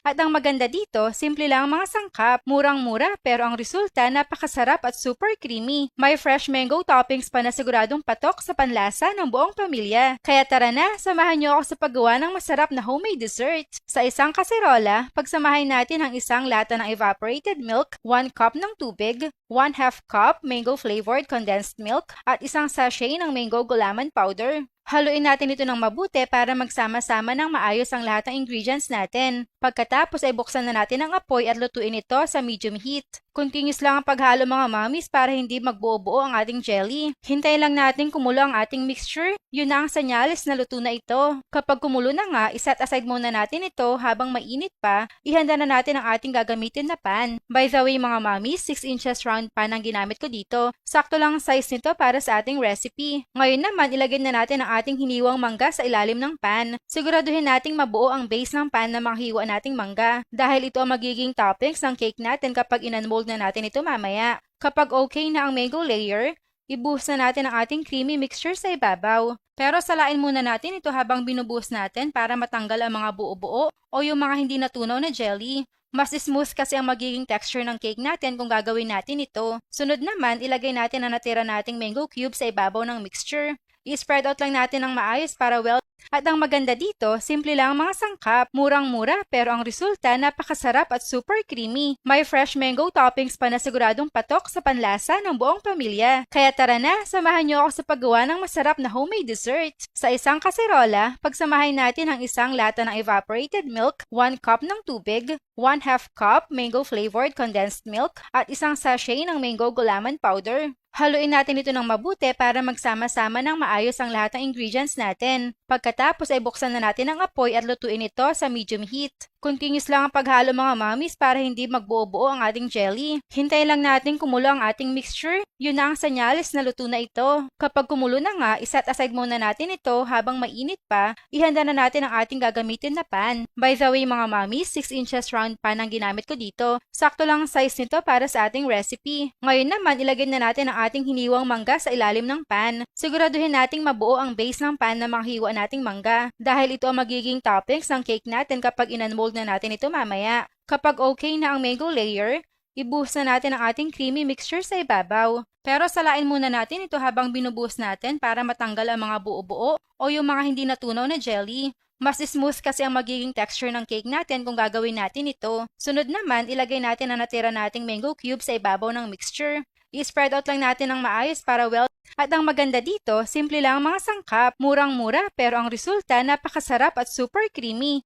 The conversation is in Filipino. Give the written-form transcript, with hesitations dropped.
At ang maganda dito, simple lang ang mga sangkap, murang-mura pero ang resulta napakasarap at super creamy. May fresh mango toppings pa na siguradong patok sa panlasa ng buong pamilya. Kaya tara na, samahan niyo ako sa paggawa ng masarap na homemade dessert. Sa isang kaserola, pagsamahin natin ang isang lata ng evaporated milk, 1 cup ng tubig, 1/2 cup mango flavored condensed milk, at isang sachet ng mango gulaman powder. Haluin natin ito ng mabuti para magsama-sama ng maayos ang lahat ng ingredients natin. Pagkatapos ay buksan na natin ang apoy at lutuin ito sa medium heat. Continuous lang ang paghalo mga mamis para hindi magbuo-buo ang ating jelly. Hintayin lang natin kumulo ang ating mixture. Yun na ang senyales na luto na ito. Kapag kumulo na nga, iset aside muna natin ito habang mainit pa. Ihanda na natin ang ating gagamitin na pan. By the way mga mamis, 6 inches round pan ang ginamit ko dito. Sakto lang ang size nito para sa ating recipe. Ngayon naman, ilagay na natin ang ating hiniwang mangga sa ilalim ng pan. Siguraduhin nating mabuo ang base ng pan na manghiwa nating mangga. Dahil ito ang magiging toppings ng cake natin kapag in-unmold na natin ito mamaya. Kapag okay na ang mango layer, ibuhos na natin ang ating creamy mixture sa ibabaw. Pero salain muna natin ito habang binubuhos natin para matanggal ang mga buo-buo o yung mga hindi natunaw na jelly. Mas smooth kasi ang magiging texture ng cake natin kung gagawin natin ito. Sunod naman, ilagay natin ang natira nating mango cube sa ibabaw ng mixture. I-spread out lang natin ng maayos para well. At ang maganda dito, simple lang ang mga sangkap, murang-mura pero ang resulta napakasarap at super creamy. May fresh mango toppings pa na siguradong patok sa panlasa ng buong pamilya. Kaya tara na, samahan niyo ako sa paggawa ng masarap na homemade dessert. Sa isang kaserola, pagsamahin natin ang isang lata ng evaporated milk, 1 cup ng tubig, 1/2 cup mango flavored condensed milk, at isang sachet ng mango gulaman powder. Haluin natin ito ng mabuti para magsama-sama ng maayos ang lahat ng ingredients natin. Pagkatapos ay buksan na natin ang apoy at lutuin ito sa medium heat. Continuous lang ang paghalo mga mamis para hindi magbuo-buo ang ating jelly. Hintayin lang natin kumulo ang ating mixture. Yun na ang senyales na luto na ito. Kapag kumulo na nga, iset aside muna natin ito habang mainit pa. Ihanda na natin ang ating gagamitin na pan. By the way mga mamis, 6 inches round pan ang ginamit ko dito. Sakto lang ang size nito para sa ating recipe. Ngayon naman, ilagay na natin ang ating hiniwang mangga sa ilalim ng pan. Siguraduhin nating mabuo ang base ng pan na manghiwa nating mangga. Dahil ito ang magiging toppings ng cake natin kapag in-unmold na natin ito mamaya. Kapag okay na ang mango layer, ibuhos na natin ang ating creamy mixture sa ibabaw. Pero salain muna natin ito habang binubuhos natin para matanggal ang mga buo-buo o yung mga hindi natunaw na jelly. Mas smooth kasi ang magiging texture ng cake natin kung gagawin natin ito. Sunod naman, ilagay natin ang natira nating mango cube sa ibabaw ng mixture. I-spread out lang natin ng maayos para well. At ang maganda dito, simple lang ang mga sangkap, murang-mura pero ang resulta napakasarap at super creamy.